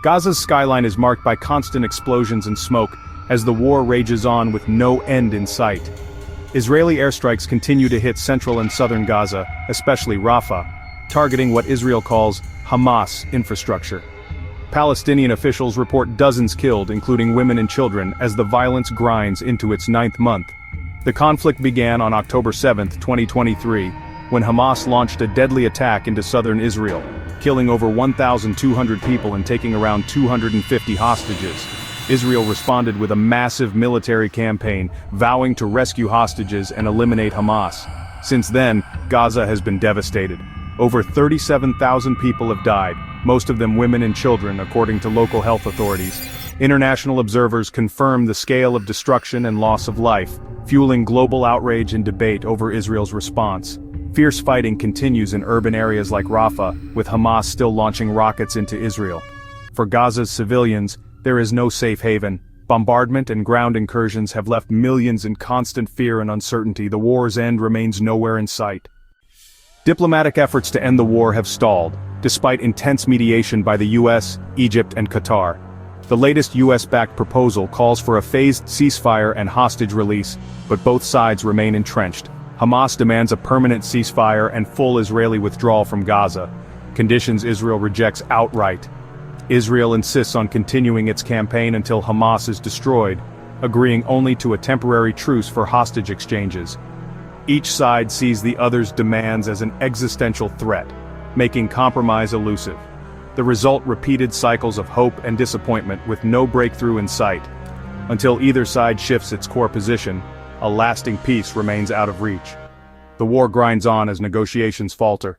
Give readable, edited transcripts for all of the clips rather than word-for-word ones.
Gaza's skyline is marked by constant explosions and smoke, as the war rages on with no end in sight. Israeli airstrikes continue to hit central and southern Gaza, especially Rafah, targeting what Israel calls Hamas infrastructure. Palestinian officials report dozens killed, including women and children, as the violence grinds into its 9th month. The conflict began on October 7, 2023, when Hamas launched a deadly attack into southern Israel, killing over 1,200 people and taking around 250 hostages. Israel responded with a massive military campaign, vowing to rescue hostages and eliminate Hamas. Since then, Gaza has been devastated. Over 37,000 people have died, most of them women and children, according to local health authorities. International observers confirm the scale of destruction and loss of life, fueling global outrage and debate over Israel's response. Fierce fighting continues in urban areas like Rafah, with Hamas still launching rockets into Israel. For Gaza's civilians, there is no safe haven. Bombardment and ground incursions have left millions in constant fear and uncertainty. The war's end remains nowhere in sight. Diplomatic efforts to end the war have stalled, despite intense mediation by the US, Egypt, and Qatar. The latest US-backed proposal calls for a phased ceasefire and hostage release, but both sides remain entrenched. Hamas demands a permanent ceasefire and full Israeli withdrawal from Gaza, conditions Israel rejects outright. Israel insists on continuing its campaign until Hamas is destroyed, agreeing only to a temporary truce for hostage exchanges. Each side sees the other's demands as an existential threat, making compromise elusive. The result: repeated cycles of hope and disappointment with no breakthrough in sight. Until either side shifts its core position, a lasting peace remains out of reach. The war grinds on as negotiations falter.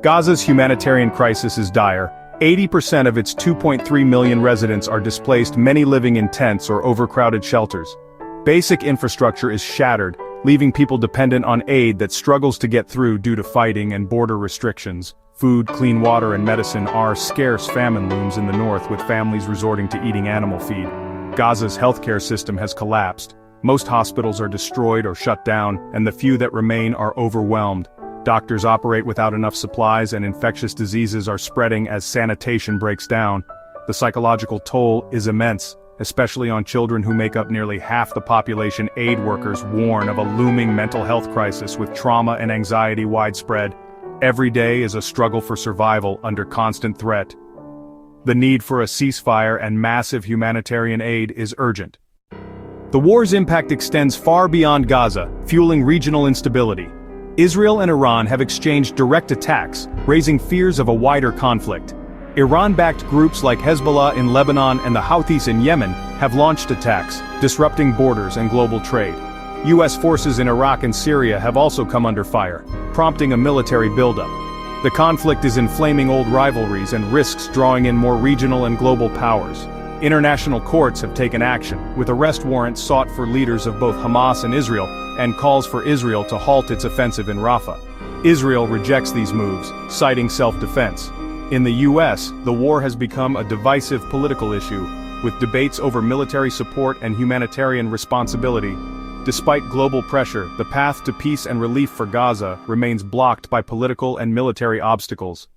Gaza's humanitarian crisis is dire. 80% of its 2.3 million residents are displaced, many living in tents or overcrowded shelters. Basic infrastructure is shattered, leaving people dependent on aid that struggles to get through due to fighting and border restrictions. Food, clean water, and medicine are scarce. Famine looms in the north, with families resorting to eating animal feed. Gaza's healthcare system has collapsed. Most hospitals are destroyed or shut down, and the few that remain are overwhelmed. Doctors operate without enough supplies, and infectious diseases are spreading as sanitation breaks down. The psychological toll is immense, especially on children who make up nearly half the population. Aid workers warn of a looming mental health crisis, with trauma and anxiety widespread. Every day is a struggle for survival under constant threat. The need for a ceasefire and massive humanitarian aid is urgent. The war's impact extends far beyond Gaza, fueling regional instability. Israel and Iran have exchanged direct attacks, raising fears of a wider conflict. Iran-backed groups like Hezbollah in Lebanon and the Houthis in Yemen have launched attacks, disrupting borders and global trade. US forces in Iraq and Syria have also come under fire, prompting a military buildup. The conflict is inflaming old rivalries and risks drawing in more regional and global powers. International courts have taken action, with arrest warrants sought for leaders of both Hamas and Israel, and calls for Israel to halt its offensive in Rafah. Israel rejects these moves, citing self-defense. In the US, the war has become a divisive political issue, with debates over military support and humanitarian responsibility. Despite global pressure, the path to peace and relief for Gaza remains blocked by political and military obstacles.